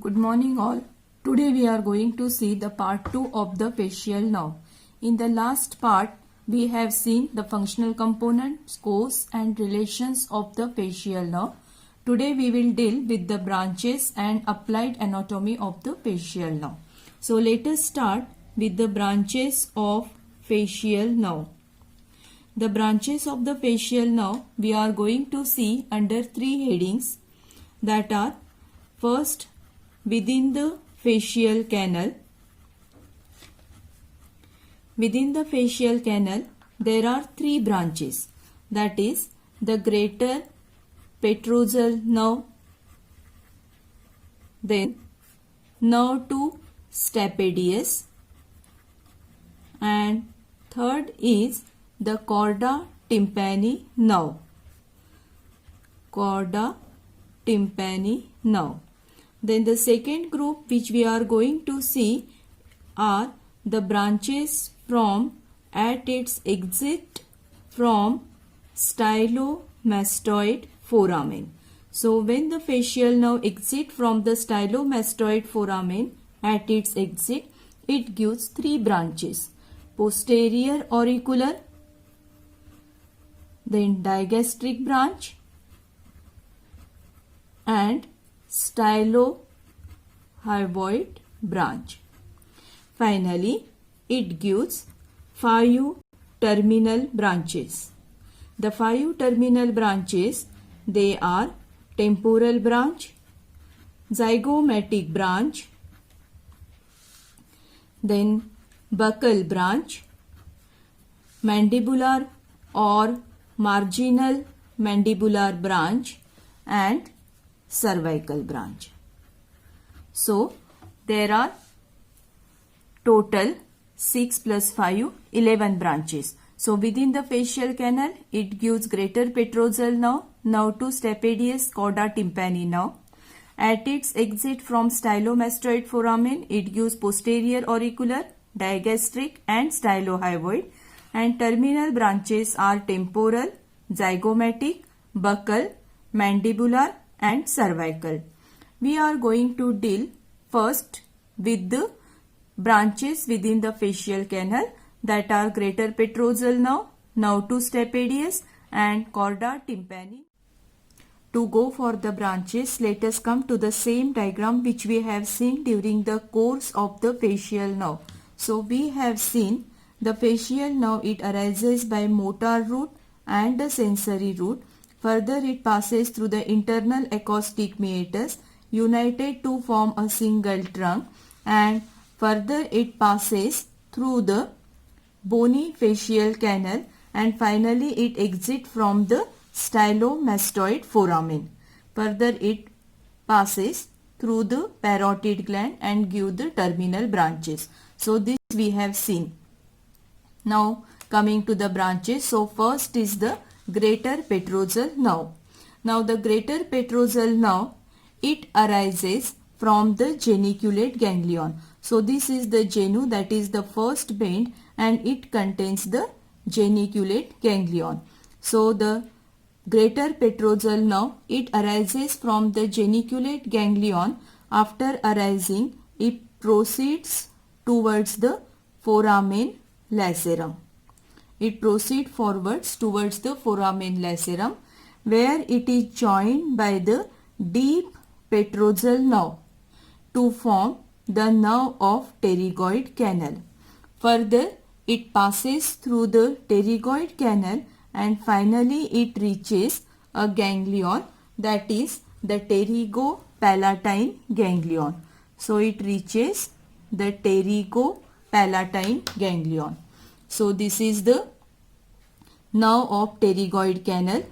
Good morning all. Today we are going to see the part 2 of the facial nerve. In the last part we have seen the functional components, cause and relations of the facial nerve. Today we will deal with the branches and applied anatomy of the facial nerve. So let us start with the branches of facial nerve. The branches of the facial nerve we are going to see under three headings, that are first, within the facial canal. Within the facial canal there are three branches, that is the greater petrosal nerve, then nerve to stapedius, and third is the chorda tympani nerve. Chorda tympani nerve. Then the second group which we are going to see are the branches from at its exit from stylomastoid foramen. So when the facial nerve exit from the stylomastoid foramen at its exit, it gives three branches: posterior auricular, then digastric branch, and stylohyoid branch. Finally, it gives five terminal branches. The five terminal branches, they are temporal branch, zygomatic branch, then buccal branch, mandibular or marginal mandibular branch, and cervical branch. So there are total 6 plus 5, 11 branches. So within the facial canal it gives greater petrosal nerve, nerve to stapedius, chorda tympani nerve. At its exit from stylomastoid foramen it gives posterior auricular, digastric and stylohyoid, and terminal branches are temporal, zygomatic, buccal, mandibular and cervical. We are going to deal first with the branches within the facial canal, that are greater petrosal nerve, nerve to stapedius and chorda tympani. To go for the branches, let us come to the same diagram which we have seen during the course of the facial nerve. So we have seen the facial nerve, it arises by motor root and the sensory root. Further, it passes through the internal acoustic meatus united to form a single trunk, and further it passes through the bony facial canal, and finally it exits from the stylomastoid foramen. Further it passes through the parotid gland and give the terminal branches. So this we have seen. Now coming to the branches. So first is the greater petrosal nerve. Now the greater petrosal nerve, it arises from the geniculate ganglion. So this is the genu, that is the first band, and it contains the geniculate ganglion. So the greater petrosal nerve, it arises from the geniculate ganglion. After arising, it proceeds towards the foramen lacerum. It proceeds forwards towards the foramen lacerum, where it is joined by the deep petrosal nerve to form the nerve of pterygoid canal. Further, it passes through the pterygoid canal and finally it reaches a ganglion, that is the pterygopalatine ganglion. So it reaches the pterygopalatine ganglion. So this is the nerve of pterygoid canal.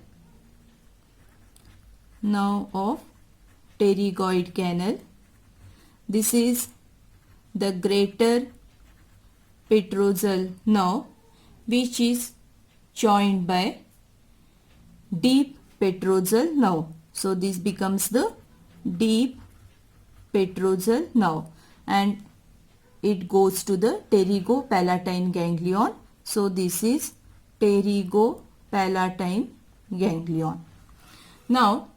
Nerve of pterygoid canal. This is the greater petrosal nerve, which is joined by deep petrosal nerve. So this becomes the deep petrosal nerve, and it goes to the pterygopalatine ganglion. So this is pterygopalatine ganglion. Now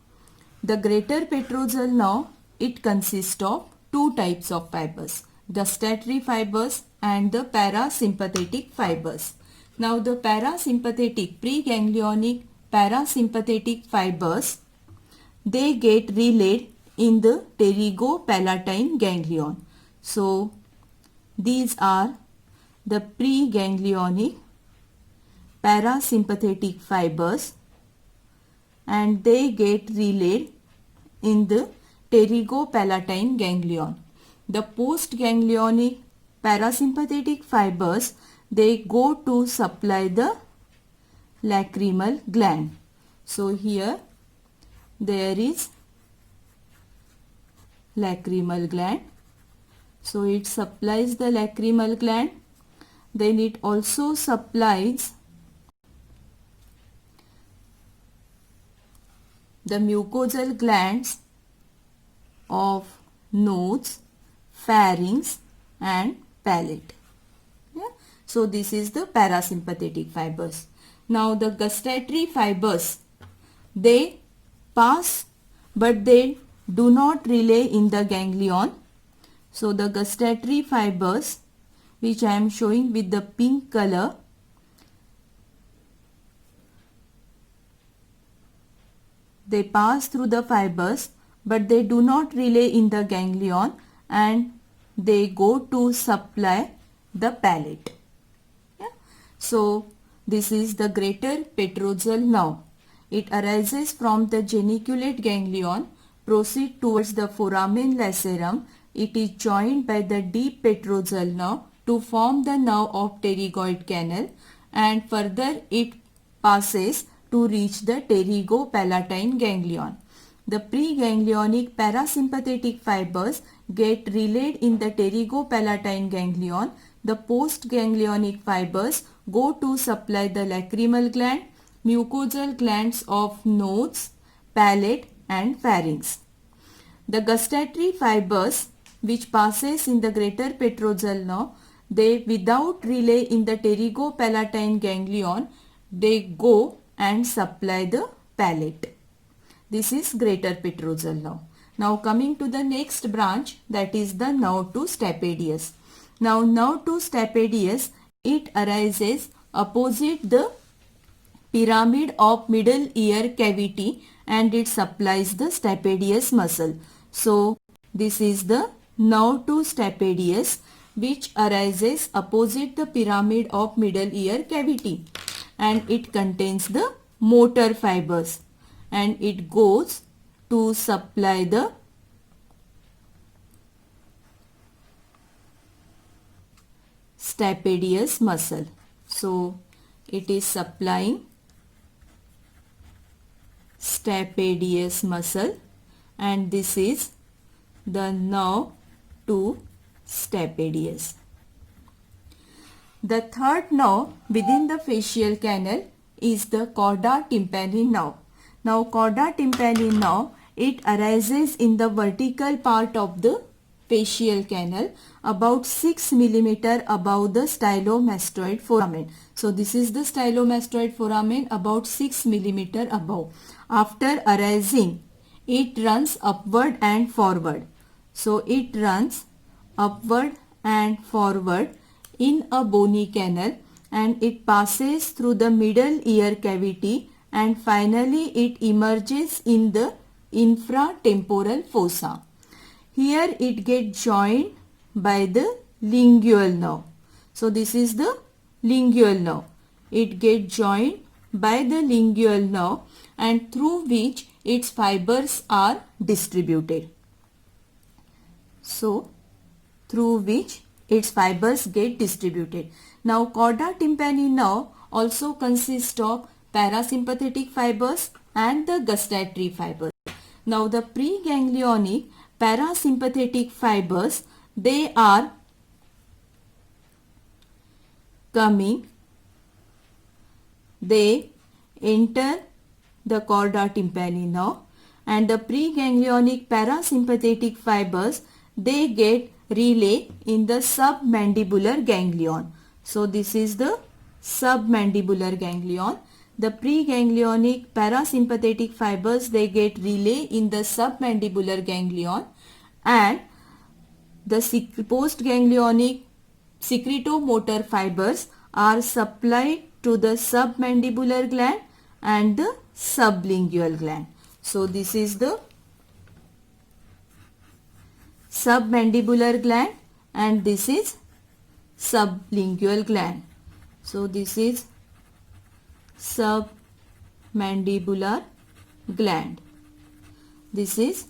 the greater petrosal nerve it consists of two types of fibers, gustatory fibers and the parasympathetic fibers. Now the parasympathetic, preganglionic parasympathetic fibers, they get relayed in the pterygopalatine ganglion. So these are the preganglionic parasympathetic fibers and they get relayed in the pterygopalatine ganglion. The postganglionic parasympathetic fibers, they go to supply the lacrimal gland. So here there is lacrimal gland. So it supplies the lacrimal gland. Then it also supplies the mucosal glands of nose, pharynx and palate. Yeah? So this is the parasympathetic fibers. Now the gustatory fibers, they pass but they do not relay in the ganglion. So the gustatory fibers, which I am showing with the pink color, they pass through the fibers but they do not relay in the ganglion and they go to supply the palate. Yeah? So this is the greater petrosal nerve. It arises from the geniculate ganglion, proceed towards the foramen lacerum. It is joined by the deep petrosal nerve to form the nerve of pterygoid canal and further it passes to reach the pterygopalatine ganglion. The preganglionic parasympathetic fibers get relayed in the pterygopalatine ganglion. The postganglionic fibers go to supply the lacrimal gland, mucosal glands of nose, palate and pharynx. The gustatory fibers, which passes in the greater petrosal nerve, they without relay in the pterygopalatine ganglion, they go and supply the palate. This is greater petrosal nerve. Now coming to the next branch, that is the nerve to stapedius. Now nerve to stapedius, it arises opposite the pyramid of middle ear cavity and it supplies the stapedius muscle. So this is the nerve to stapedius, which arises opposite the pyramid of middle ear cavity and it contains the motor fibers and it goes to supply the stapedius muscle. So it is supplying stapedius muscle and this is the nerve to stapedius. The third nerve within the facial canal is the chorda tympani nerve. Now chorda tympani nerve, it arises in the vertical part of the facial canal about 6 mm above the stylomastoid foramen. So this is the stylomastoid foramen about 6 mm above. After arising, it runs upward and forward. So it runs upward and forward in a bony canal and it passes through the middle ear cavity and finally it emerges in the infratemporal fossa. Here it gets joined by the lingual nerve. So this is the lingual nerve. It gets joined by the lingual nerve and through which its fibers are distributed. So through which its fibers get distributed. Now chorda tympani nerve also consists of parasympathetic fibers and the gustatory fibers. Now the preganglionic parasympathetic fibers, they are coming, they enter the chorda tympani nerve and the preganglionic parasympathetic fibers, they get relay in the submandibular ganglion. So this is the submandibular ganglion. The preganglionic parasympathetic fibers, they get relay in the submandibular ganglion and the postganglionic secretomotor fibers are supplied to the submandibular gland and the sublingual gland. So this is the submandibular gland and this is sublingual gland. So this is submandibular gland. This is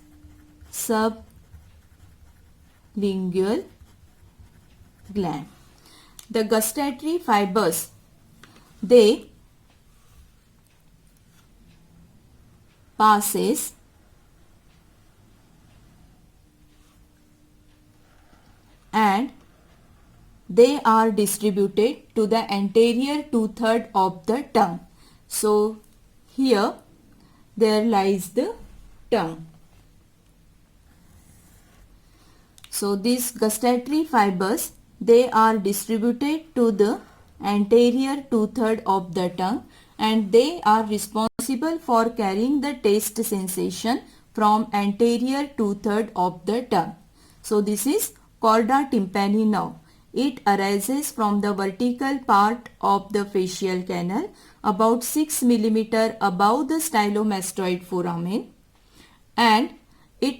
sublingual gland. The gustatory fibers, they passes and they are distributed to the anterior 2/3 of the tongue. So here there lies the tongue. So these gustatory fibers, they are distributed to the anterior 2/3 of the tongue and they are responsible for carrying the taste sensation from anterior 2/3 of the tongue. So this is chorda tympani nerve. It arises from the vertical part of the facial canal about 6 mm above the stylomastoid foramen and it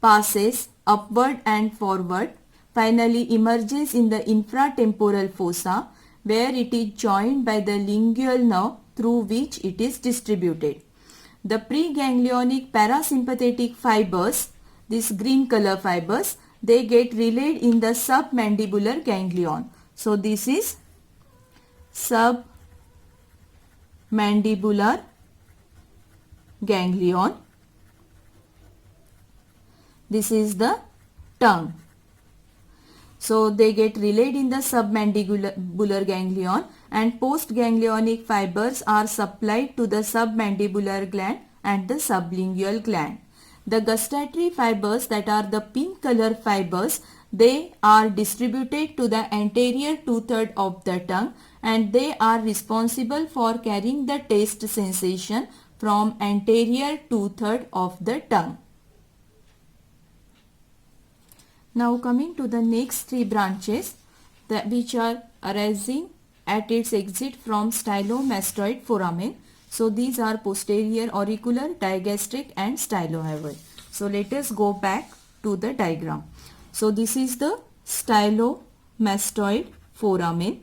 passes upward and forward, finally emerges in the infratemporal fossa where it is joined by the lingual nerve through which it is distributed. The preganglionic parasympathetic fibers, these green color fibers, they get relayed in the submandibular ganglion. So this is submandibular ganglion. This is the tongue. So they get relayed in the submandibular ganglion and postganglionic fibers are supplied to the submandibular gland and the sublingual gland. The gustatory fibers, that are the pink color fibers, they are distributed to the anterior 2/3 of the tongue and they are responsible for carrying the taste sensation from anterior 2/3 of the tongue. Now coming to the next three branches which are arising at its exit from stylomastoid foramen. So these are posterior auricular, digastric and stylohyoid. So let us go back to the diagram. So this is the stylomastoid foramen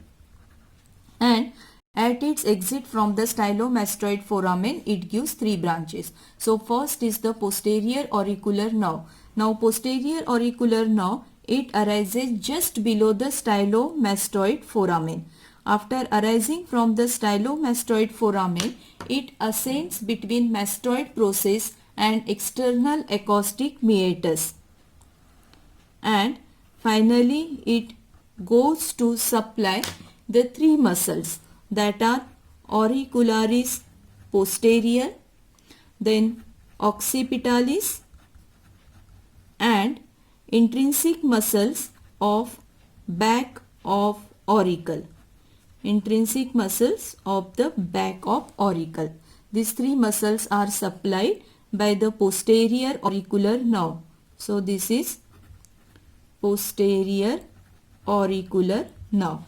and at its exit from the stylomastoid foramen it gives three branches. So first is the posterior auricular nerve. Now posterior auricular nerve, it arises just below the stylomastoid foramen. After arising from the stylomastoid foramen, it ascends between mastoid process and external acoustic meatus. And finally it goes to supply the three muscles, that are auricularis posterior, then occipitalis and intrinsic muscles of back of auricle. Intrinsic muscles of the back of auricle. These three muscles are supplied by the posterior auricular nerve. So this is posterior auricular nerve.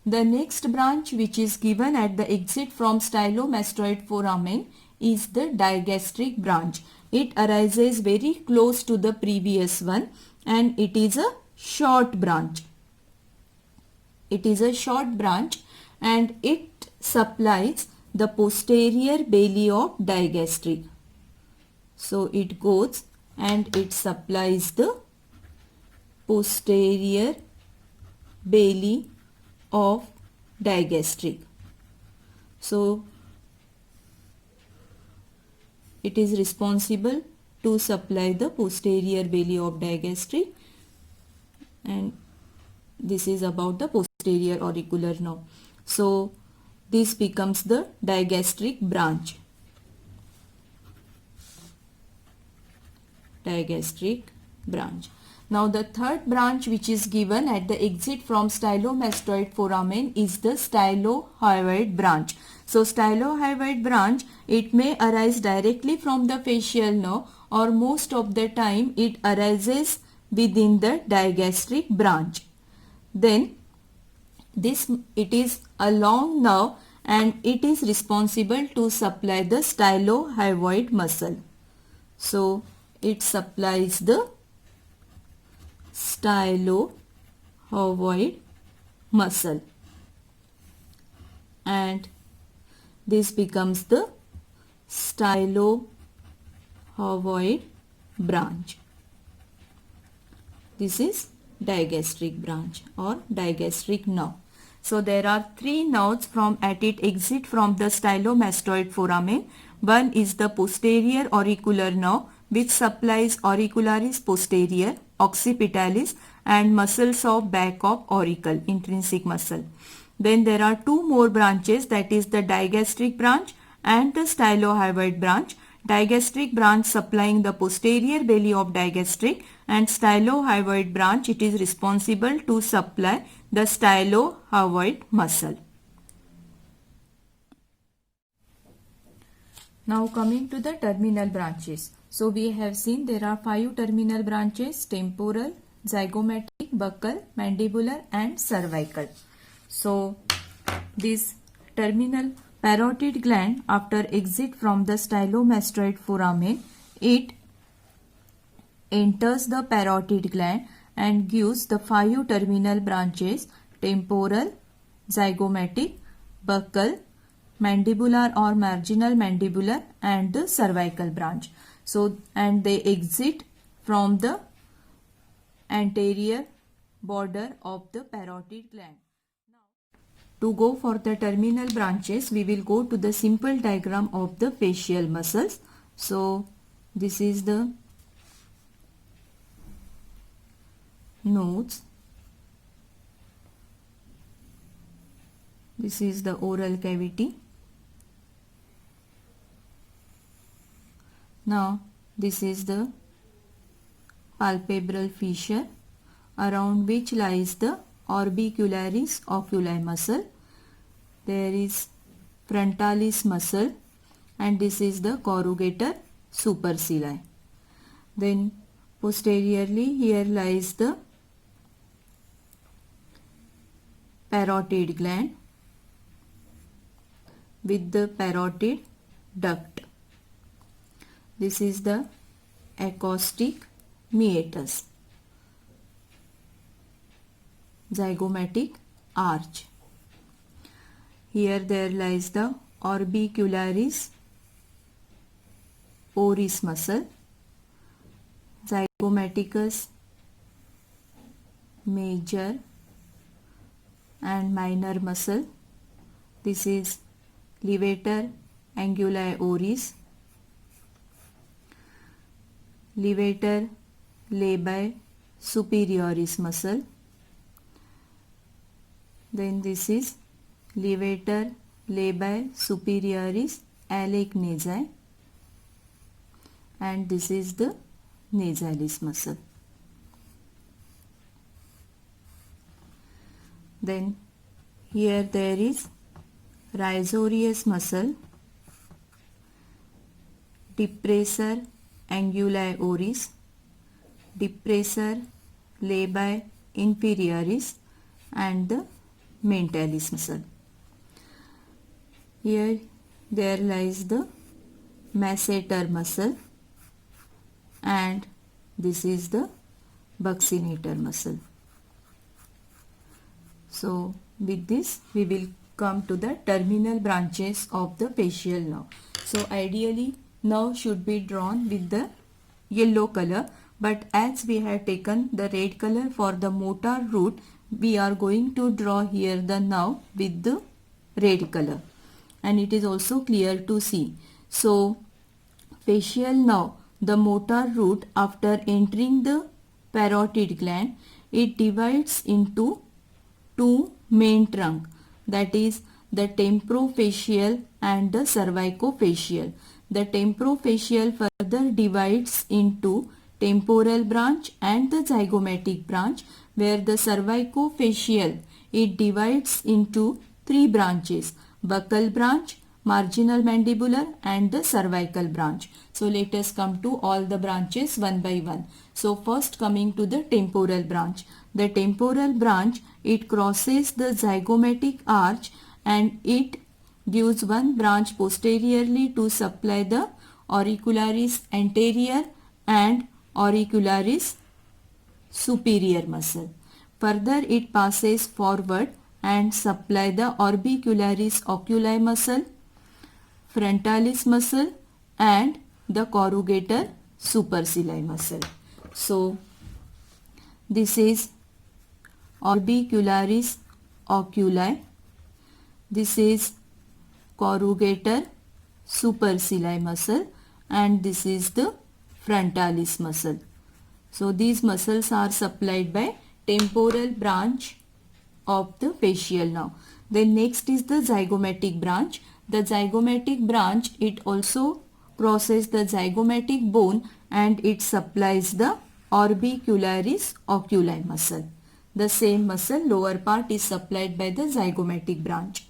The next branch which is given at the exit from stylomastoid foramen is the digastric branch. It arises very close to the previous one and it is a short branch. It is a short branch and it supplies the posterior belly of digastric. So it goes and it supplies the posterior belly of digastric. So it is responsible to supply the posterior belly of digastric, and this is about the posterior auricular nerve. So this becomes the digastric branch. Digastric branch. Now the third branch which is given at the exit from stylomastoid foramen is the stylohyoid branch. So stylohyoid branch, it may arise directly from the facial nerve or most of the time it arises within the digastric branch. Then it is a long nerve and it is responsible to supply the stylohyoid muscle. So it supplies the stylohyoid muscle and this becomes the stylohyoid branch. This is digastric branch or digastric nerve. So there are three nerves at it exit from the stylomastoid foramen. One is the posterior auricular nerve which supplies auricularis posterior, occipitalis and muscles of back of auricle, intrinsic muscle. Then there are two more branches, that is the digastric branch and the stylohyoid branch. Digastric branch supplying the posterior belly of digastric and stylohyoid branch, it is responsible to supply the stylohyoid muscle. Now coming to the terminal branches. So we have seen there are 5 terminal branches: temporal, zygomatic, buccal, mandibular and cervical. So this terminal parotid gland after exit from the stylomastoid foramen, it enters the parotid gland and gives the 5 terminal branches: temporal, zygomatic, buccal, mandibular or marginal mandibular and the cervical branch. So and they exit from the anterior border of the parotid gland. To go for the terminal branches, we will go to the simple diagram of the facial muscles. So this is the nose, this is the oral cavity. Now this is the palpebral fissure around which lies the orbicularis oculi muscle. There is frontalis muscle and this is the corrugator supercilii. Then posteriorly here lies the parotid gland with the parotid duct. This is the acoustic meatus, zygomatic arch. Here there lies the orbicularis oris muscle, zygomaticus major and minor muscle. This is levator anguli oris, levator labii superioris muscle. Then this is levator labii superioris alegnesi and this is the nasalis muscle. Then here there is risorius muscle, depressor anguli oris, depressor labii inferioris and the mentalis muscle. Here there lies the masseter muscle and this is the buccinator muscle. So with this we will come to the terminal branches of the facial nerve. So ideally nerve should be drawn with the yellow color, but as we have taken the red color for the motor root, we are going to draw here the nerve with the red color and it is also clear to see. So facial nerve, the motor root, after entering the parotid gland, it divides into two main trunk, that is the temporofacial and the cervicofacial. The temporofacial further divides into temporal branch and the zygomatic branch, where the cervicofacial, it divides into three branches: buccal branch, marginal mandibular and the cervical branch. So let us come to all the branches one by one. So first coming to the temporal branch. The temporal branch, it crosses the zygomatic arch and it gives one branch posteriorly to supply the auricularis anterior and auricularis superior muscle. Further it passes forward and supply the orbicularis oculi muscle, frontalis muscle and the corrugator supercilii muscle. So this is orbicularis oculi, this is corrugator supercilii muscle and this is the frontalis muscle. So these muscles are supplied by temporal branch of the facial nerve. Then next is the zygomatic branch. The zygomatic branch, it also crosses the zygomatic bone and it supplies the orbicularis oculi muscle. The same muscle lower part is supplied by the zygomatic branch.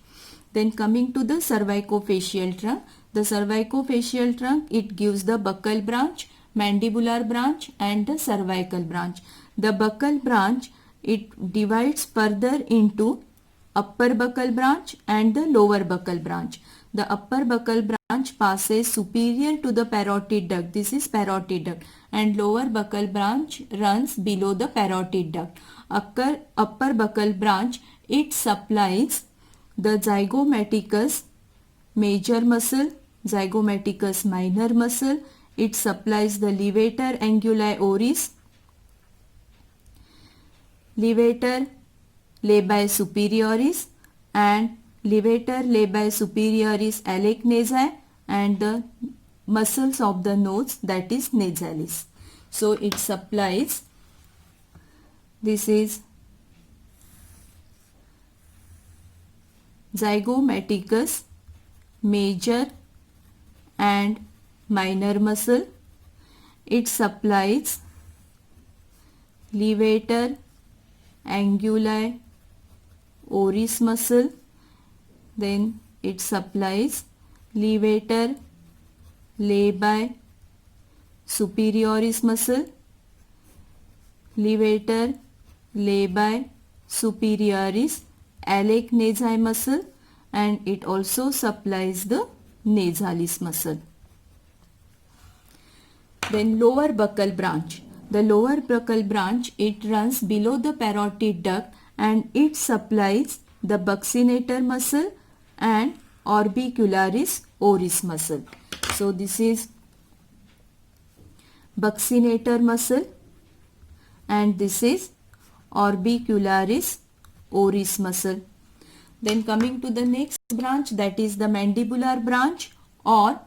Then coming to the cervicofacial trunk. The cervicofacial trunk, it gives the buccal branch, mandibular branch and the cervical branch. The buccal branch, it divides further into upper buccal branch and the lower buccal branch. The upper buccal branch passes superior to the parotid duct. This is parotid duct. And lower buccal branch runs below the parotid duct. Upper buccal branch, it supplies the zygomaticus major muscle, zygomaticus minor muscle. It supplies the levator anguli oris, levator labii superioris and levator labii superioris alechnasi and the muscles of the nose, that is nasalis. So it supplies, this is zygomaticus major and minor muscle. It supplies levator anguli oris muscle. Then it supplies levator labii superioris muscle, levator labii superioris alechnasi muscle and it also supplies the nasalis muscle. Then lower buccal branch. The lower buccal branch, it runs below the parotid duct and it supplies the buccinator muscle and orbicularis oris muscle. So this is buccinator muscle and this is orbicularis oris muscle. Then coming to the next branch, that is the mandibular branch or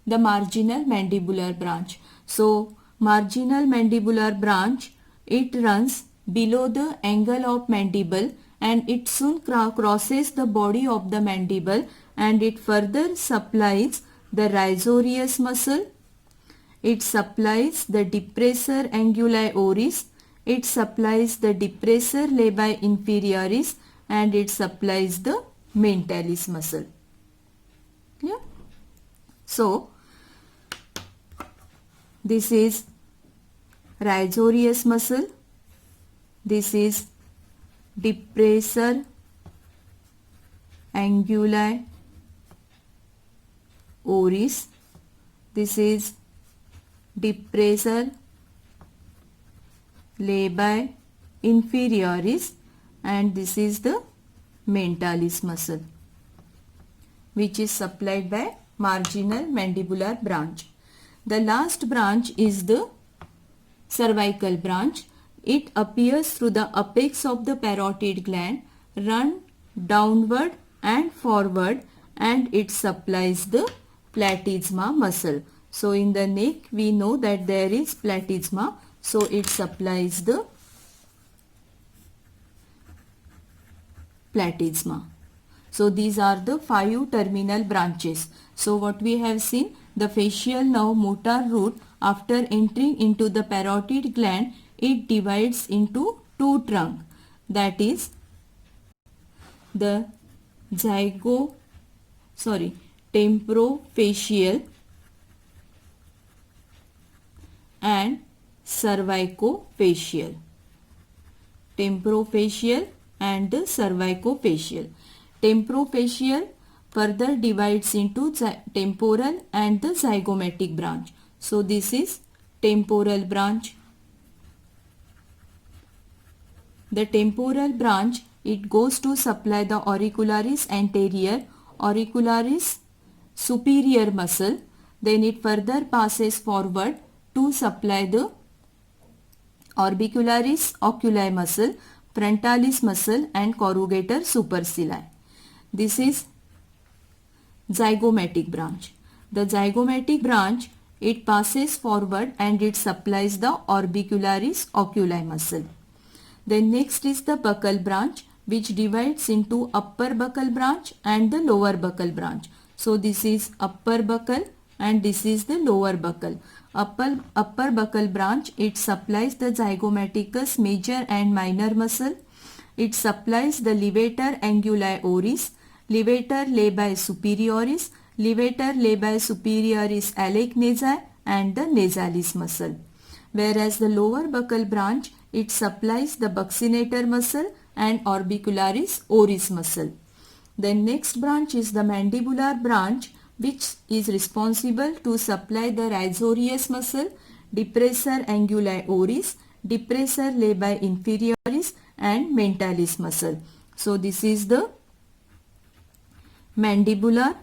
the marginal mandibular branch. So marginal mandibular branch, it runs below the angle of mandible and it soon crosses the body of the mandible and it further supplies the risorius muscle. It supplies the depressor anguli oris. It supplies the depressor labii inferioris and it supplies the mentalis muscle. Yeah. So this is risorius muscle, this is depressor anguli oris, this is depressor labii inferioris and this is the mentalis muscle which is supplied by marginal mandibular branch. The last branch is the cervical branch. It appears through the apex of the parotid gland, run downward and forward and it supplies the platysma muscle. So in the neck we know that there is platysma, so it supplies the platysma. So these are the 5 terminal branches. So what we have seen, the facial nerve motor root, after entering into the parotid gland, it divides into 2 trunks, that is the temporofacial and cervicofacial. Temporofacial and the cervicofacial. Temporofacial further divides into temporal and the zygomatic branch. So this is temporal branch. The temporal branch, it goes to supply the auricularis anterior, auricularis superior muscle. Then it further passes forward to supply the orbicularis oculi muscle, frontalis muscle and corrugator supercilii. This is zygomatic branch. The zygomatic branch, it passes forward and it supplies the orbicularis oculi muscle. Then next is the buccal branch, which divides into upper buccal branch and the lower buccal branch. So this is upper buccal and this is the lower buccal. Upper buccal branch, it supplies the zygomaticus major and minor muscle. It supplies the levator anguli oris, levator labii superioris, levator labii superioris alecnasi and the nasalis muscle. Whereas the lower buccal branch, it supplies the buccinator muscle and orbicularis oris muscle. Then next branch is the mandibular branch, which is responsible to supply the rhizorius muscle, depressor anguli oris, depressor labii inferioris and mentalis muscle. So this is the mandibular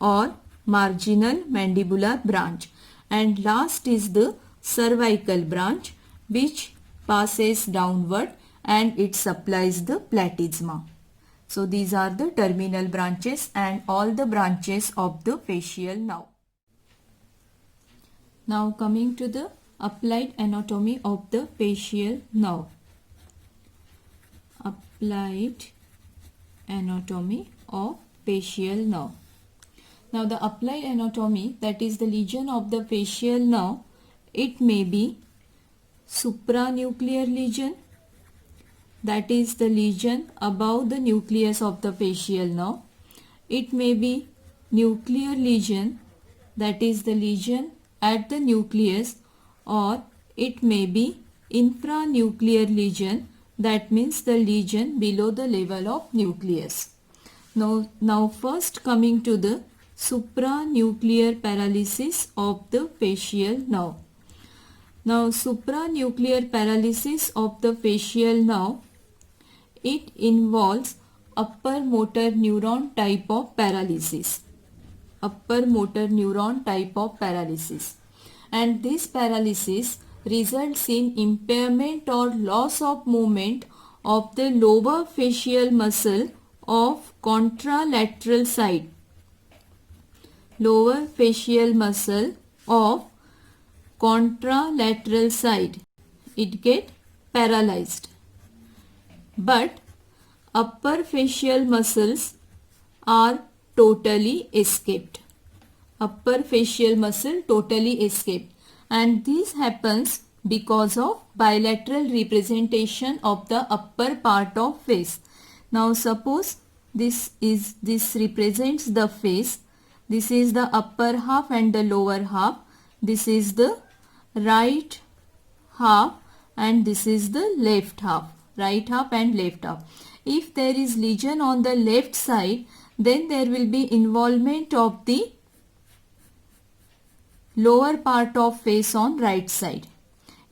or marginal mandibular branch. And last is the cervical branch, which passes downward and it supplies the platysma. So these are the terminal branches and all the branches of the facial nerve. Now coming to the applied anatomy of the facial nerve. Applied anatomy of facial nerve. Now the applied anatomy, that is the lesion of the facial nerve, it may be supranuclear lesion, that is the lesion above the nucleus of the facial nerve. It may be nuclear lesion, that is the lesion at the nucleus, or it may be infranuclear lesion, that means the lesion below the level of nucleus. Now first coming to the supranuclear paralysis of the facial nerve. Now supranuclear paralysis of the facial nerve, it involves upper motor neuron type of paralysis. Upper motor neuron type of paralysis. And this paralysis results in impairment or loss of movement of the lower facial muscle of contralateral side. Lower facial muscle of contralateral side, it get paralyzed. But upper facial muscles are totally escaped. Upper facial muscle totally escaped. And this happens because of bilateral representation of the upper part of face. Now suppose this represents the face. This is the upper half and the lower half. This is the right half and this is the left half. Right half and left half. If there is lesion on the left side, then there will be involvement of the lower part of face on right side.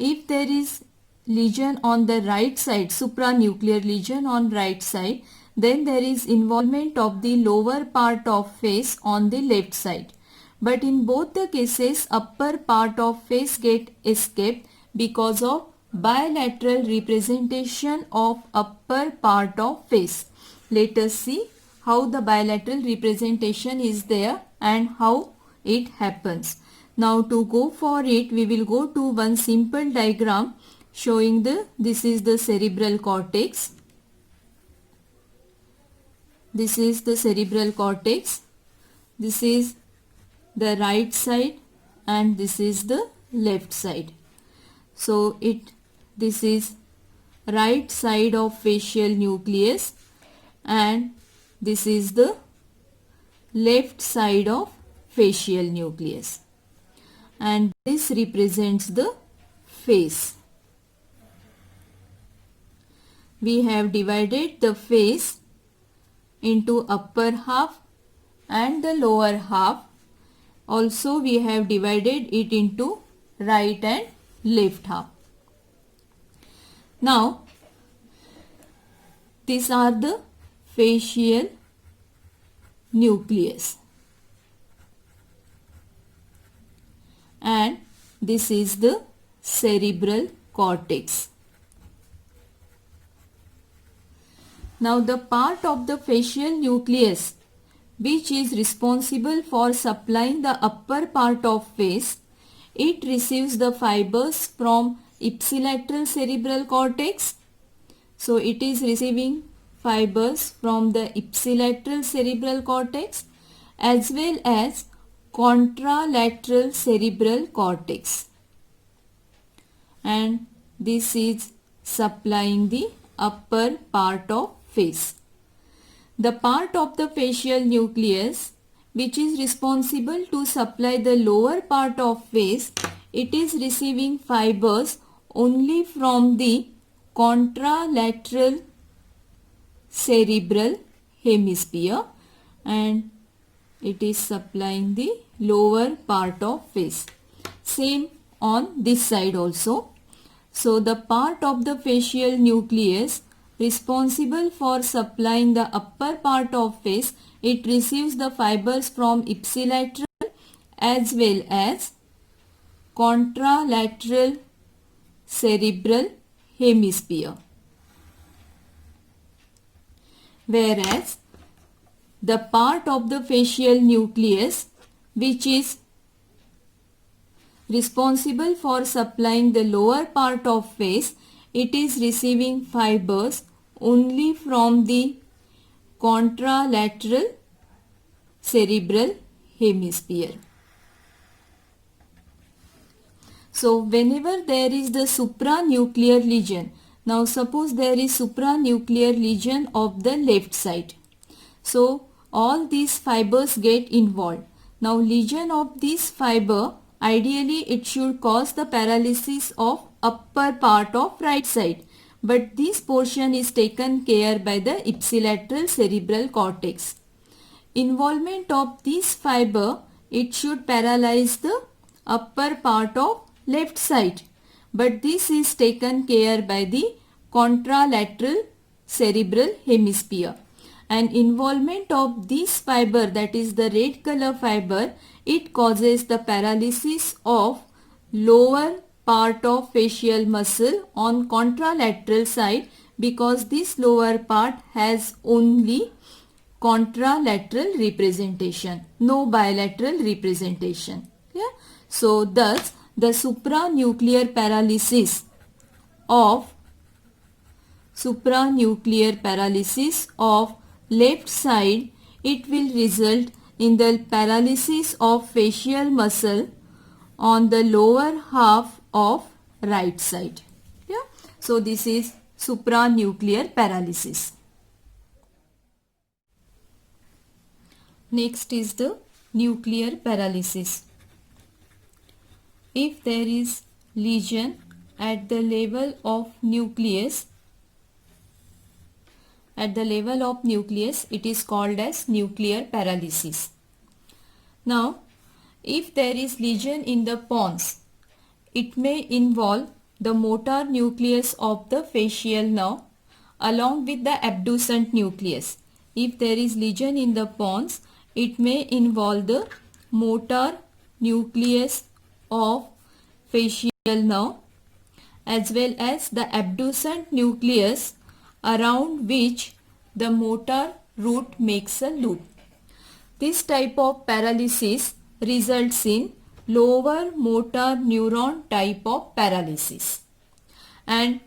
If there is lesion on the right side, supranuclear lesion on right side, then there is involvement of the lower part of face on the left side. But in both the cases, upper part of face get escaped because of bilateral representation of upper part of face. Let us see how the bilateral representation is there and how it happens. Now to go for it, we will go to one simple diagram showing this is the cerebral cortex. This is the cerebral cortex. This is the right side and this is the left side. So this is right side of facial nucleus and this is the left side of facial nucleus, and this represents the face. We have divided the face into upper half and the lower half. Also we have divided it into right and left half. Now these are the facial nucleus, and this is the cerebral cortex. Now the part of the facial nucleus which is responsible for supplying the upper part of face, it receives the fibers from ipsilateral cerebral cortex. So it is receiving fibers from the ipsilateral cerebral cortex as well as contralateral cerebral cortex, and this is supplying the upper part of face. The part of the facial nucleus which is responsible to supply the lower part of face, it is receiving fibers only from the contralateral cerebral hemisphere, and it is supplying the lower part of face. Same on this side also. So the part of the facial nucleus responsible for supplying the upper part of face, it receives the fibers from ipsilateral as well as contralateral cerebral hemisphere, whereas the part of the facial nucleus which is responsible for supplying the lower part of face, it is receiving fibers only from the contralateral cerebral hemisphere. So whenever there is the supranuclear lesion, now suppose there is supranuclear lesion of the left side, so all these fibers get involved. Now lesion of this fiber, ideally it should cause the paralysis of upper part of right side, but this portion is taken care by the ipsilateral cerebral cortex. Involvement of this fiber, it should paralyze the upper part of left side, but this is taken care by the contralateral cerebral hemisphere. And involvement of this fiber, that is the red color fiber, it causes the paralysis of lower part of facial muscle on contralateral side, because this lower part has only contralateral representation, no bilateral representation. Yeah? So thus the supranuclear paralysis of left side, it will result in the paralysis of facial muscle on the lower half of right side. Yeah? So this is supranuclear paralysis. Next is the nuclear paralysis. If there is lesion at the level of nucleus, it is called as nuclear paralysis. Now, if there is lesion in the pons, it may involve the motor nucleus of the facial nerve along with the abducent nucleus. If there is lesion in the pons, it may involve the motor nucleus of facial nerve as well as the abducent nucleus around which the motor root makes a loop. This type of paralysis results in lower motor neuron type of paralysis, and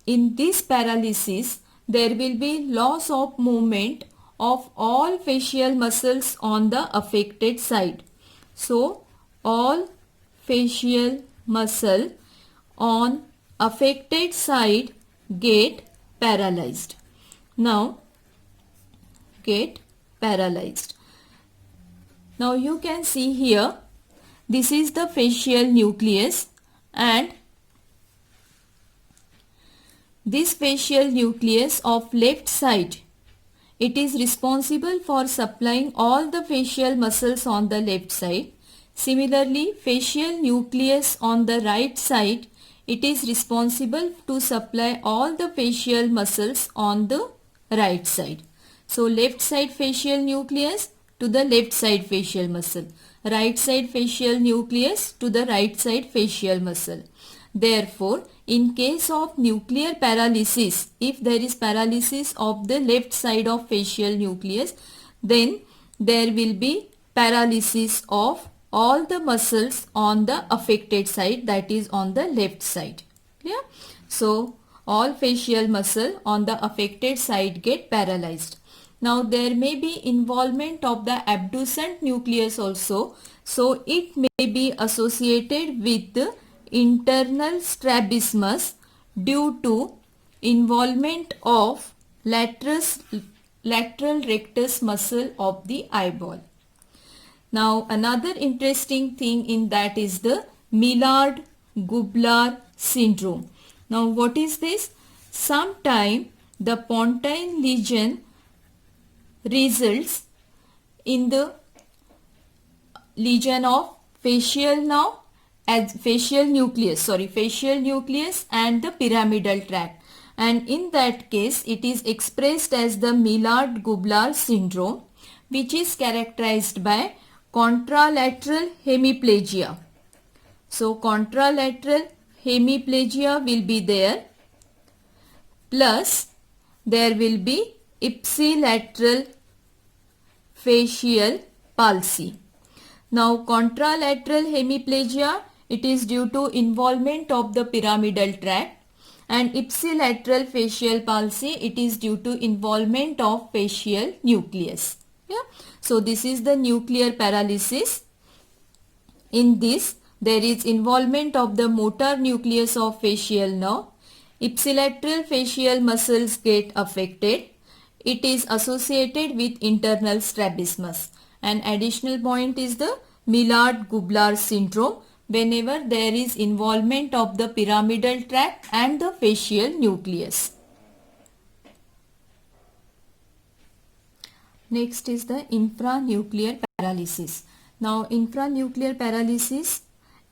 in this paralysis there will be loss of movement of all facial muscles on the affected side. So all facial muscle on affected side get paralyzed. Now get paralyzed. Now you can see here, this is the facial nucleus, and this facial nucleus of left side, it is responsible for supplying all the facial muscles on the left side. Similarly, facial nucleus on the right side, it is responsible to supply all the facial muscles on the right side. So left side facial nucleus to the left side facial muscle, right side facial nucleus to the right side facial muscle. Therefore, in case of nuclear paralysis, if there is paralysis of the left side of facial nucleus, then there will be paralysis of all the muscles on the affected side, that is on the left side. Clear? So, all facial muscle on the affected side get paralyzed. Now, there may be involvement of the abducent nucleus also. So, it may be associated with the internal strabismus due to involvement of lateral rectus muscle of the eyeball. Now another interesting thing in that is the Maillard-Goubler syndrome. Now what is this? Sometime the pontine lesion results in the lesion of facial nucleus and the pyramidal tract, and in that case it is expressed as the Maillard-Goubler syndrome, which is characterized by contralateral hemiplegia. So contralateral hemiplegia will be there, plus there will be ipsilateral facial palsy. Now contralateral hemiplegia, it is due to involvement of the pyramidal tract, and ipsilateral facial palsy, it is due to involvement of facial nucleus. Yeah. So this is the nuclear paralysis. In this, there is involvement of the motor nucleus of facial nerve. Ipsilateral facial muscles get affected. It is associated with internal strabismus. An additional point is the Maillard-Goubler syndrome, whenever there is involvement of the pyramidal tract and the facial nucleus. Next is the infranuclear paralysis. Now infranuclear paralysis,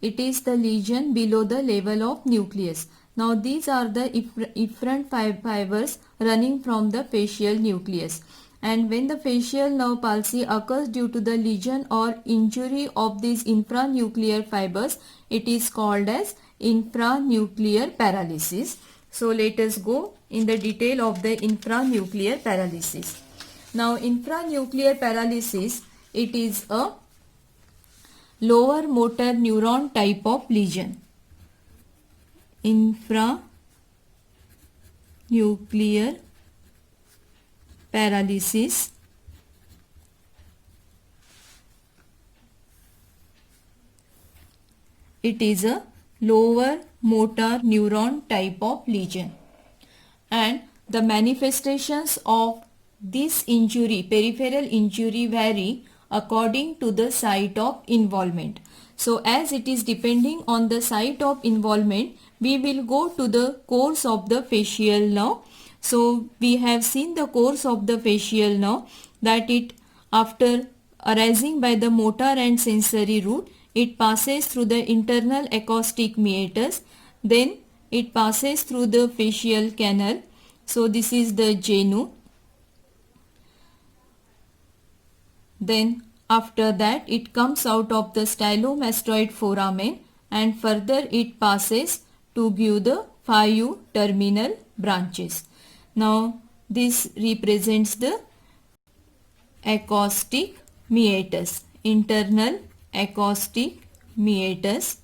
it is the lesion below the level of nucleus. Now these are the efferent fibers running from the facial nucleus. And when the facial nerve palsy occurs due to the lesion or injury of these infranuclear fibers, it is called as infranuclear paralysis. So let us go in the detail of the infranuclear paralysis. Now infranuclear paralysis, it is a lower motor neuron type of lesion. Infranuclear paralysis, it is a lower motor neuron type of lesion, and the manifestations of this injury, peripheral injury, vary according to the site of involvement. So as it is depending on the site of involvement, we will go to the course of the facial nerve. So we have seen the course of the facial nerve, that it, after arising by the motor and sensory route, it passes through the internal acoustic meatus, then it passes through the facial canal. So this is the genu. Then after that it comes out of the stylomastoid foramen, and further it passes to give the 5 terminal branches. Now this represents the acoustic meatus, internal acoustic meatus,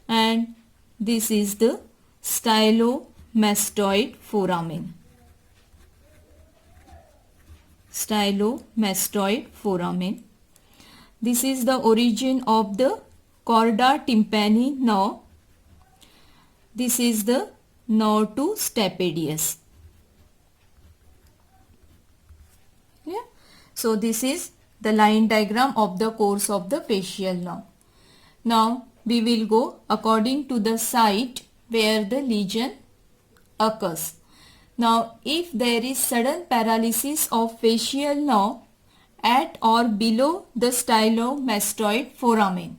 and this is the stylomastoid foramen. Stylomastoid foramen. This is the origin of the chorda tympani nerve. This is the nerve to stapedius. Yeah. So this is the line diagram of the course of the facial now. Now we will go according to the site where the lesion occurs. Now if there is sudden paralysis of facial nerve at or below the stylomastoid foramen.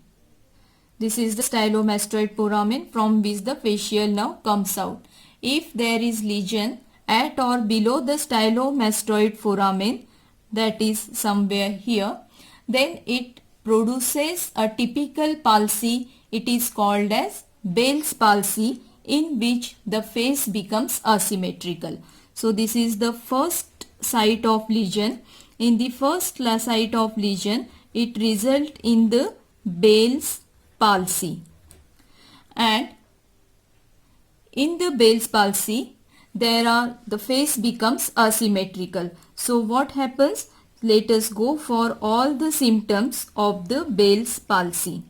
This is the stylomastoid foramen from which the facial nerve comes out. If there is lesion at or below the stylomastoid foramen, that is somewhere here, then it produces a typical palsy. It is called as Bell's palsy, in which the face becomes asymmetrical. So this is the first site of lesion. In the first site of lesion, it results in the Bell's palsy. And in the Bell's palsy, the face becomes asymmetrical. So what happens? Let us go for all the symptoms of the Bell's palsy.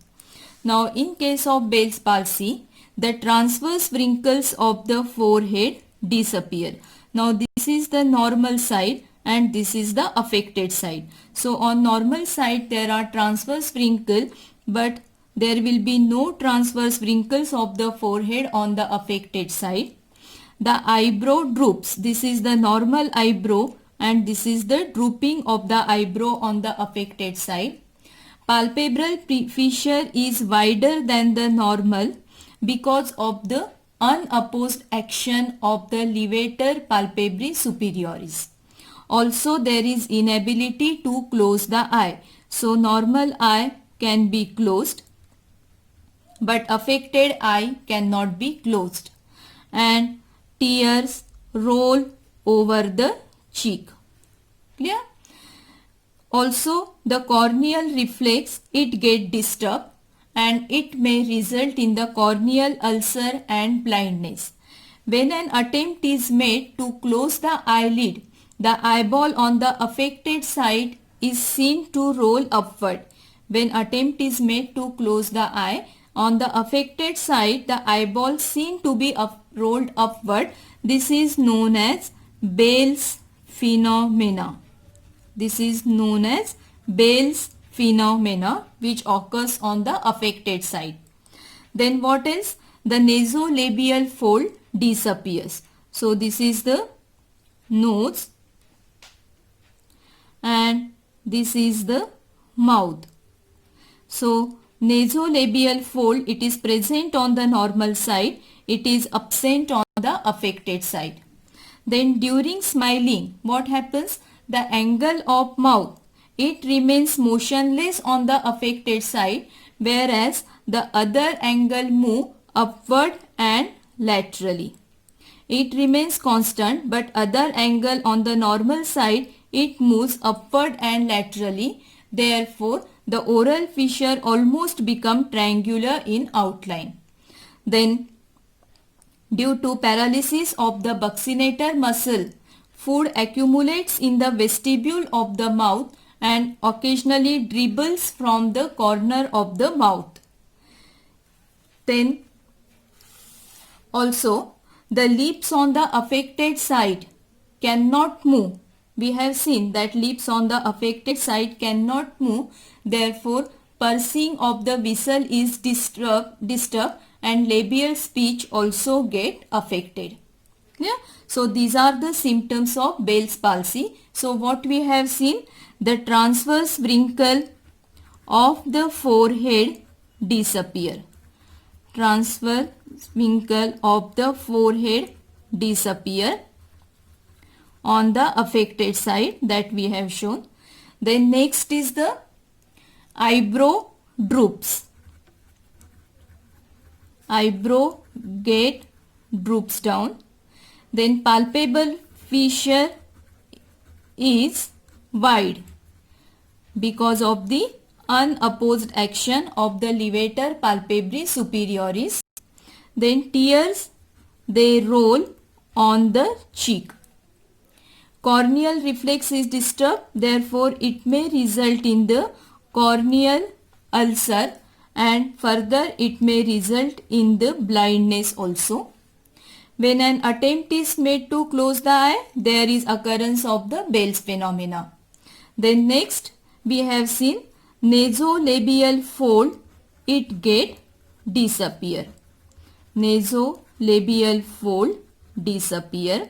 Now in case of Bell's palsy, the transverse wrinkles of the forehead disappear. Now this is the normal side and this is the affected side. So on normal side there are transverse wrinkles, but there will be no transverse wrinkles of the forehead on the affected side. The eyebrow droops. This is the normal eyebrow and this is the drooping of the eyebrow on the affected side. Palpebral fissure is wider than the normal because of the unopposed action of the levator palpebrae superioris. Also there is inability to close the eye. So normal eye can be closed, but affected eye cannot be closed. And tears roll over the cheek. Clear? Also the corneal reflex, it get disturbed and it may result in the corneal ulcer and blindness. When an attempt is made to close the eyelid, the eyeball on the affected side is seen to roll upward. When attempt is made to close the eye, on the affected side, the eyeball seen to be rolled upward. This is known as Bell's phenomena. This is known as Bell's phenomena, which occurs on the affected side. Then what else? The nasolabial fold disappears. So this is the nose and this is the mouth. So nasolabial fold, it is present on the normal side. It is absent on the affected side. Then during smiling, what happens? The angle of mouth, it remains motionless on the affected side, whereas the other angle move upward and laterally. It remains constant, but other angle on the normal side, it moves upward and laterally. Therefore, the oral fissure almost become triangular in outline. Then, due to paralysis of the buccinator muscle, food accumulates in the vestibule of the mouth and occasionally dribbles from the corner of the mouth. Then, also, the lips on the affected side cannot move. We have seen that lips on the affected side cannot move. Therefore, pursing of the whistle is disturbed and labial speech also get affected. Yeah? So these are the symptoms of Bell's palsy. So what we have seen, the transverse wrinkle of the forehead disappear. Transverse wrinkle of the forehead disappear on the affected side, that we have shown. Then next is the eyebrow droops. Eyebrow get droops down. Then palpebral fissure is wide because of the unopposed action of the levator palpebrae superioris. Then tears, they roll on the cheek. Corneal reflex is disturbed, therefore it may result in the corneal ulcer and further it may result in the blindness also. When an attempt is made to close the eye, there is occurrence of the Bell's phenomena. Then next, we have seen nasolabial fold, it get disappear. Nasolabial fold disappear.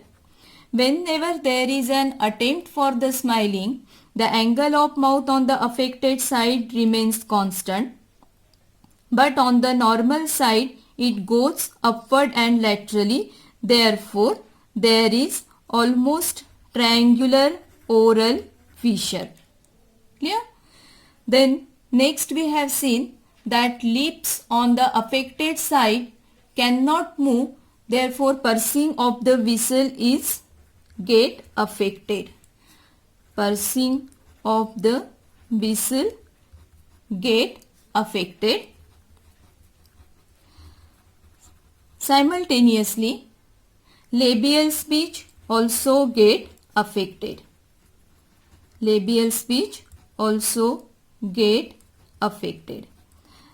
Whenever there is an attempt for the smiling, the angle of mouth on the affected side remains constant, but on the normal side it goes upward and laterally. Therefore, there is almost triangular oral fissure. Clear? Then next we have seen that lips on the affected side cannot move. Therefore, pursing of the whistle is get affected. Pursing of the whistle get affected. Simultaneously, labial speech also get affected. Labial speech also get affected.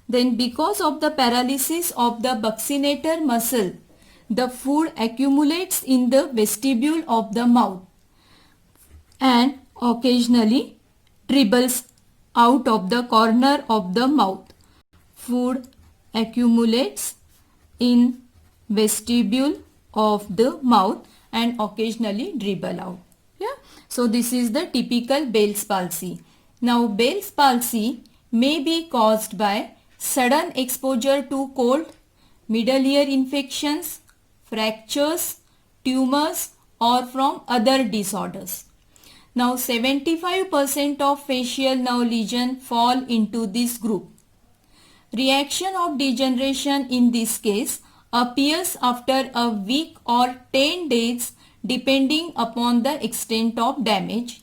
Then because of the paralysis of the buccinator muscle, the food accumulates in the vestibule of the mouth and occasionally dribbles out of the corner of the mouth. Food accumulates in vestibule of the mouth and occasionally dribble out. Yeah. So this is the typical Bell's palsy. Now Bell's palsy may be caused by sudden exposure to cold, middle ear infections, fractures, tumors, or from other disorders. Now 75% of facial nerve lesion fall into this group. Reaction of degeneration in this case appears after a week or 10 days depending upon the extent of damage.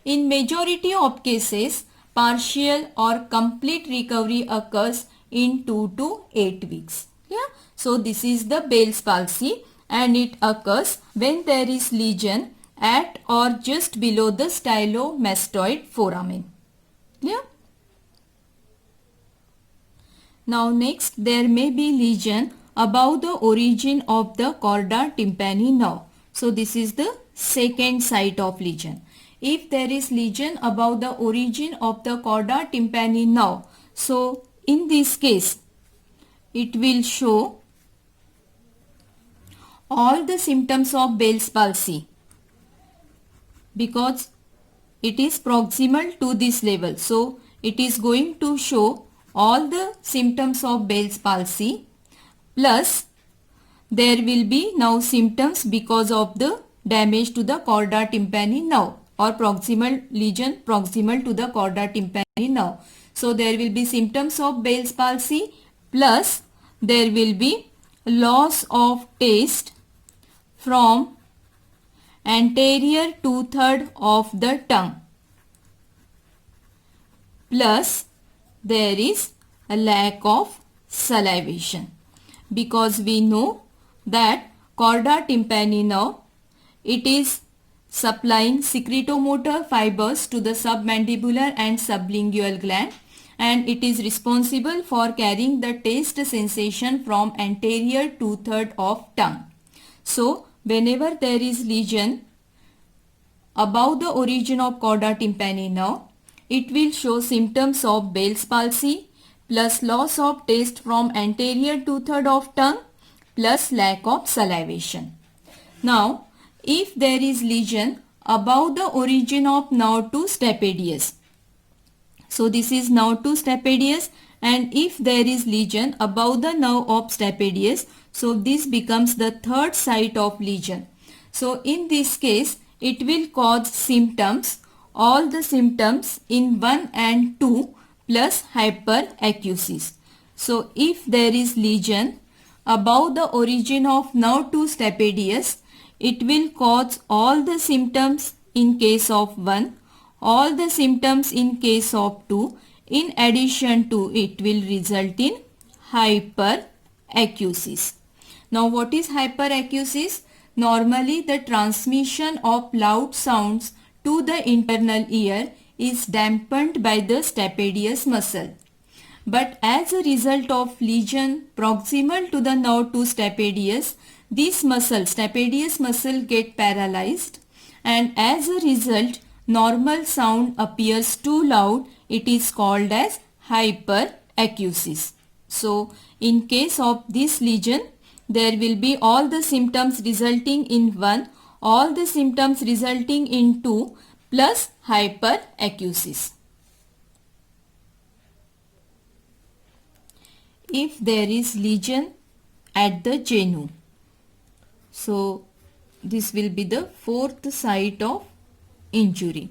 In majority of cases, partial or complete recovery occurs in 2 to 8 weeks. Yeah? So this is the Bell's palsy and it occurs when there is lesion at or just below the stylomastoid foramen. Yeah? Now next, there may be lesion above the origin of the chorda tympani nerve. So this is the second site of lesion. If there is lesion above the origin of the chorda tympani nerve, so in this case it will show all the symptoms of Bell's palsy because it is proximal to this level. So it is going to show all the symptoms of Bell's palsy, plus there will be now symptoms because of the damage to the chorda tympani nerve or proximal lesion proximal to the chorda tympani nerve. So there will be symptoms of Bell's palsy, plus there will be loss of taste from anterior 2/3 of the tongue, plus there is a lack of salivation, because we know that chorda tympani nerve, it is supplying secretomotor fibers to the submandibular and sublingual gland, and it is responsible for carrying the taste sensation from anterior 2/3 of tongue. So whenever there is lesion above the origin of chorda tympani nerve, it will show symptoms of Bell's palsy plus loss of taste from anterior 2/3 of tongue plus lack of salivation. Now, if there is lesion above the origin of nerve 2 stapedius, so this is nerve 2 stapedius, and if there is lesion above the nerve of stapedius, so this becomes the third site of lesion. So in this case, it will cause symptoms, all the symptoms in 1 and 2 plus hyperacusis. So if there is lesion above the origin of nerve 2 stapedius, it will cause all the symptoms in case of 1, all the symptoms in case of 2. In addition to it will result in hyperacusis. Now what is hyperacusis? Normally the transmission of loud sounds to the internal ear is dampened by the stapedius muscle. But as a result of lesion proximal to the nerve 2 stapedius, this muscle, stapedius muscle, get paralyzed, and as a result normal sound appears too loud, it is called as hyperacusis. So in case of this lesion, there will be all the symptoms resulting in 1, all the symptoms resulting in 2 plus hyperacusis. If there is lesion at the genu, so this will be the fourth site of injury.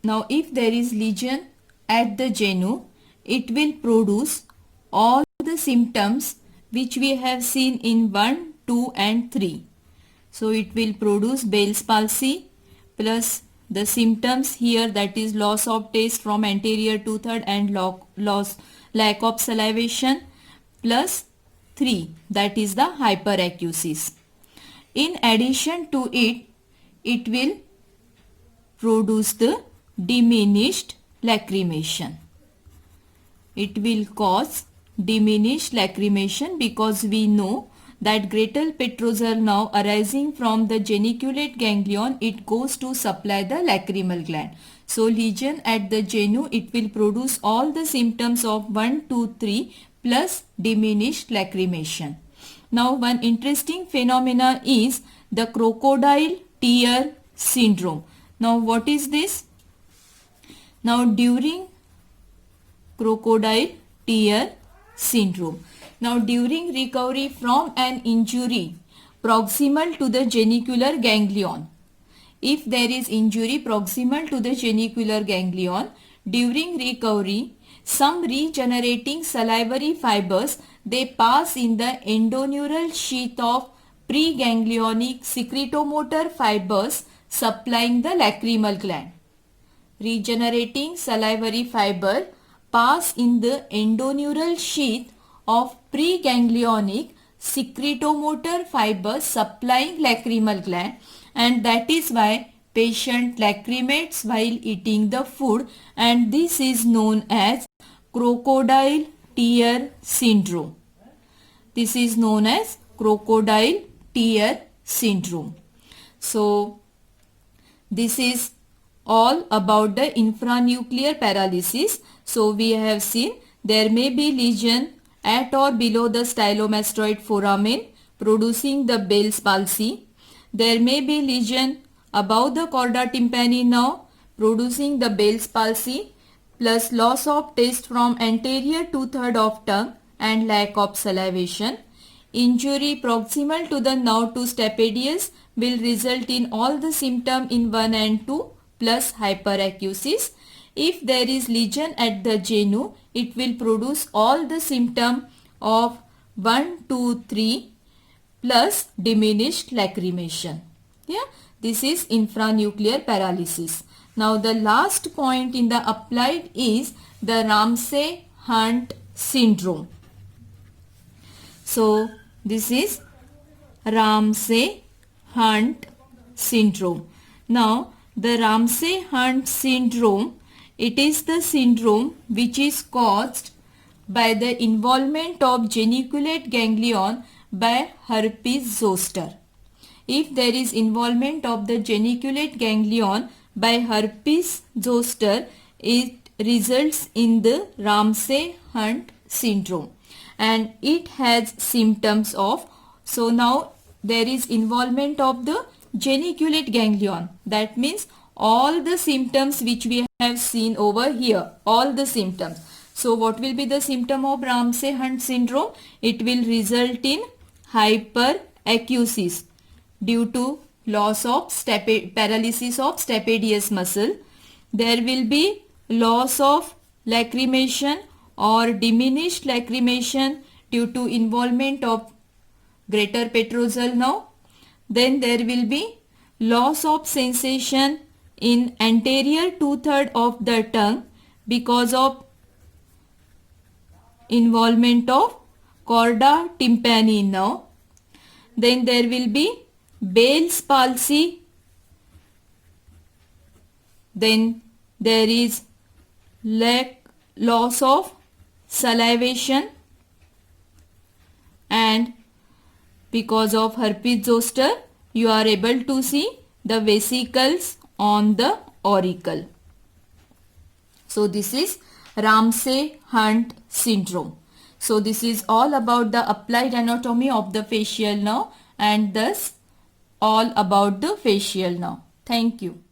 Now if there is lesion at the genu, it will produce all the symptoms which we have seen in 1, 2 and 3. So it will produce Bell's palsy plus the symptoms here, that is loss of taste from anterior two-third and lack of salivation, plus 3, that is the hyperacusis. In addition to it, it will produce the diminished lacrimation. It will cause diminished lacrimation because we know that greater petrosal now arising from the geniculate ganglion, it goes to supply the lacrimal gland. So lesion at the genu, it will produce all the symptoms of 1, 2, 3 plus diminished lacrimation. Now one interesting phenomena is the crocodile tear syndrome. Now what is this? Now during crocodile tear syndrome. Now during recovery from an injury proximal to the genicular ganglion, if there is injury proximal to the genicular ganglion, during recovery, some regenerating salivary fibers, they pass in the endoneural sheath of preganglionic secretomotor fibers supplying the lacrimal gland. Regenerating salivary fiber pass in the endoneural sheath of preganglionic secretomotor fibers supplying lacrimal gland, and that is why patient lacrimates while eating the food, and this is known as crocodile tear syndrome. This is known as crocodile tear syndrome. So this is all about the infranuclear paralysis. So we have seen there may be lesion at or below the stylomastoid foramen producing the Bell's palsy. There may be lesion above the chorda tympani now producing the Bell's palsy plus loss of taste from anterior two-third of tongue and lack of salivation. Injury proximal to the nerve to stapedius will result in all the symptom in 1 and 2 plus hyperacusis. If there is lesion at the genu, it will produce all the symptom of 1, 2, 3 plus diminished lacrimation. Yeah, this is infranuclear paralysis. Now the last point in the applied is the Ramsay-Hunt syndrome. So this is Ramsay-Hunt syndrome. Now the Ramsay-Hunt syndrome, it is the syndrome which is caused by the involvement of geniculate ganglion by herpes zoster. If there is involvement of the geniculate ganglion by herpes zoster, it results in the Ramsay-Hunt syndrome, and it has symptoms of, so now there is involvement of the geniculate ganglion, that means all the symptoms which we have seen over here, all the symptoms. So what will be the symptom of Ramsay-Hunt syndrome? It will result in hyperacusis due to loss of paralysis of stapedius muscle. There will be loss of lacrimation or diminished lacrimation due to involvement of greater petrosal nerve. Then there will be loss of sensation in anterior two-third of the tongue because of involvement of chorda tympani nerve. Then there will be Bell's palsy. Then there is loss of salivation, and because of herpes zoster you are able to see the vesicles on the auricle. So this is Ramsay-Hunt syndrome. So this is all about the applied anatomy of the facial nerve and thus all about the facial nerve. Thank you.